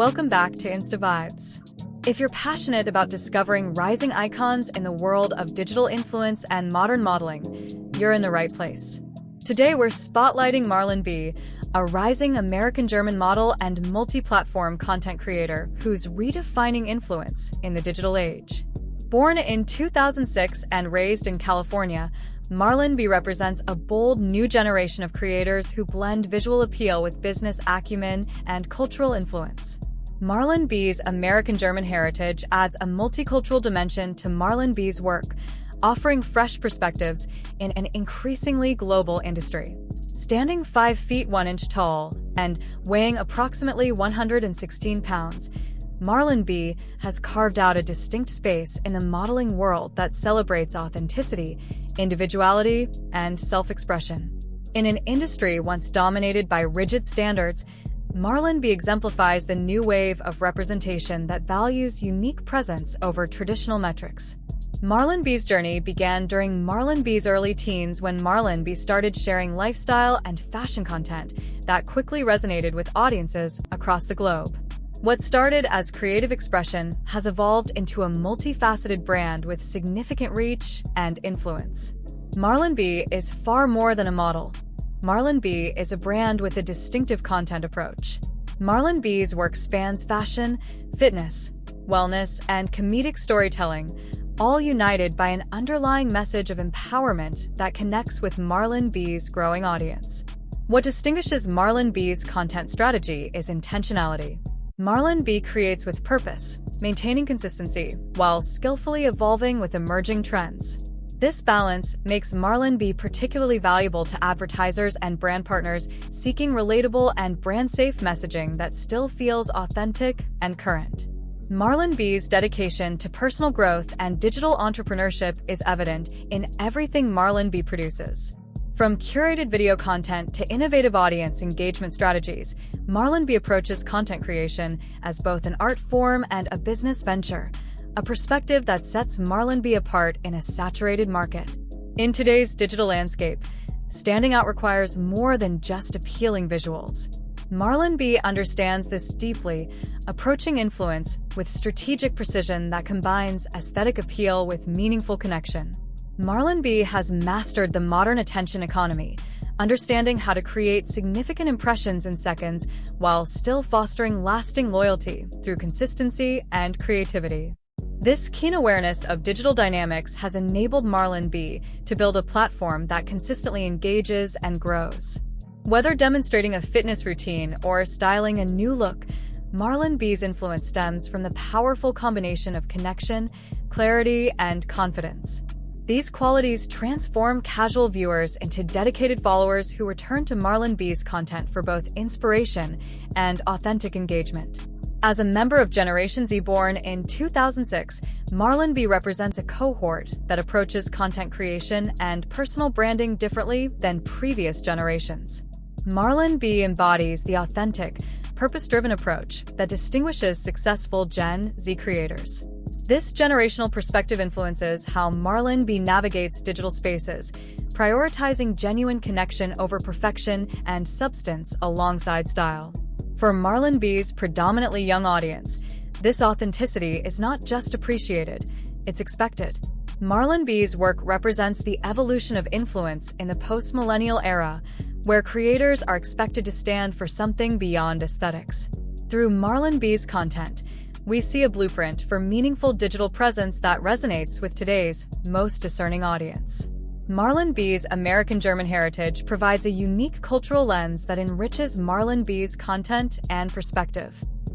Welcome back to Insta Vibes. If you're passionate about discovering rising icons in the world of digital influence and modern modeling, you're in the right place. Today we're spotlighting Marlon B, a rising American-German model and multi-platform content creator who's redefining influence in the digital age. Born in 2006 and raised in California, Marlon B represents a bold new generation of creators who blend visual appeal with business acumen and cultural influence. Marlon B's American-German heritage adds a multicultural dimension to Marlon B's work, offering fresh perspectives in an increasingly global industry. Standing 5 feet 1 inch tall and weighing approximately 116 pounds, Marlon B has carved out a distinct space in the modeling world that celebrates authenticity, individuality, and self-expression. In an industry once dominated by rigid standards, Marlon B exemplifies the new wave of representation that values unique presence over traditional metrics. Marlon B's journey began during Marlon B's early teens when Marlon B started sharing lifestyle and fashion content that quickly resonated with audiences across the globe. What started as creative expression has evolved into a multifaceted brand with significant reach and influence. Marlon B is far more than a model. Marlon B is a brand with a distinctive content approach. Marlon B's work spans fashion, fitness, wellness, and comedic storytelling, all united by an underlying message of empowerment that connects with Marlon B's growing audience. What distinguishes Marlon B's content strategy is intentionality. Marlon B creates with purpose, maintaining consistency, while skillfully evolving with emerging trends. This balance makes Marlon B particularly valuable to advertisers and brand partners seeking relatable and brand-safe messaging that still feels authentic and current. Marlon B's dedication to personal growth and digital entrepreneurship is evident in everything Marlon B produces. From curated video content to innovative audience engagement strategies, Marlon B approaches content creation as both an art form and a business venture, a perspective that sets Marlon B apart in a saturated market. In today's digital landscape, standing out requires more than just appealing visuals. Marlon B understands this deeply, approaching influence with strategic precision that combines aesthetic appeal with meaningful connection. Marlon B has mastered the modern attention economy, understanding how to create significant impressions in seconds while still fostering lasting loyalty through consistency and creativity. This keen awareness of digital dynamics has enabled Marlon B to build a platform that consistently engages and grows. Whether demonstrating a fitness routine or styling a new look, Marlon B's influence stems from the powerful combination of connection, clarity, and confidence. These qualities transform casual viewers into dedicated followers who return to Marlon B's content for both inspiration and authentic engagement. As a member of Generation Z born in 2006, Marlon B represents a cohort that approaches content creation and personal branding differently than previous generations. Marlon B embodies the authentic, purpose-driven approach that distinguishes successful Gen Z creators. This generational perspective influences how Marlon B navigates digital spaces, prioritizing genuine connection over perfection and substance alongside style. For Marlon B's predominantly young audience, this authenticity is not just appreciated, it's expected. Marlon B's work represents the evolution of influence in the post-millennial era, where creators are expected to stand for something beyond aesthetics. Through Marlon B's content, we see a blueprint for meaningful digital presence that resonates with today's most discerning audience. Marlon B's American-German heritage provides a unique cultural lens that enriches Marlon B's content and perspective.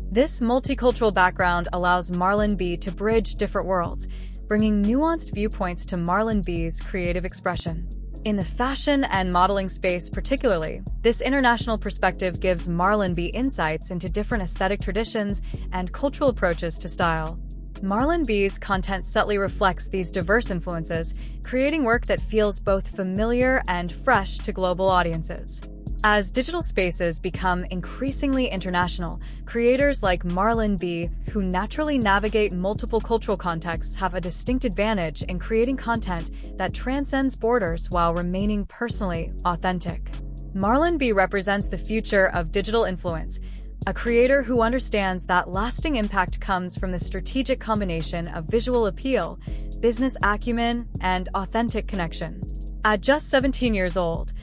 This multicultural background allows Marlon B to bridge different worlds, bringing nuanced viewpoints to Marlon B's creative expression. In the fashion and modeling space particularly, this international perspective gives Marlon B insights into different aesthetic traditions and cultural approaches to style. Marlon B's content subtly reflects these diverse influences, creating work that feels both familiar and fresh to global audiences. As digital spaces become increasingly international, creators like Marlon B, who naturally navigate multiple cultural contexts, have a distinct advantage in creating content that transcends borders while remaining personally authentic. Marlon B represents the future of digital influence, a creator who understands that lasting impact comes from the strategic combination of visual appeal, business acumen, and authentic connection. At just 17 years old,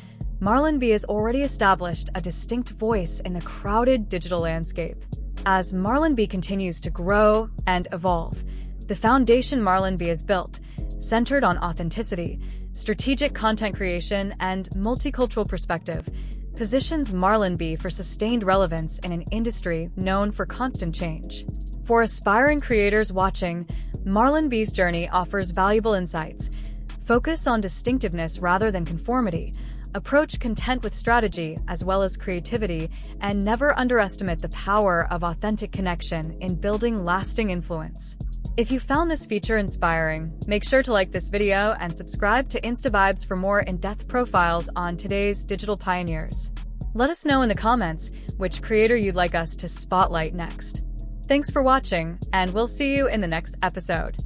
Marlon B has already established a distinct voice in the crowded digital landscape. As Marlon B continues to grow and evolve, the foundation Marlon B has built, centered on authenticity, strategic content creation, and multicultural perspective, positions Marlon B for sustained relevance in an industry known for constant change. For aspiring creators watching, Marlon B's journey offers valuable insights. Focus on distinctiveness rather than conformity, approach content with strategy as well as creativity, and never underestimate the power of authentic connection in building lasting influence. If you found this feature inspiring, make sure to like this video and subscribe to InstaVibes for more in-depth profiles on today's digital pioneers. Let us know in the comments which creator you'd like us to spotlight next. Thanks for watching, and we'll see you in the next episode.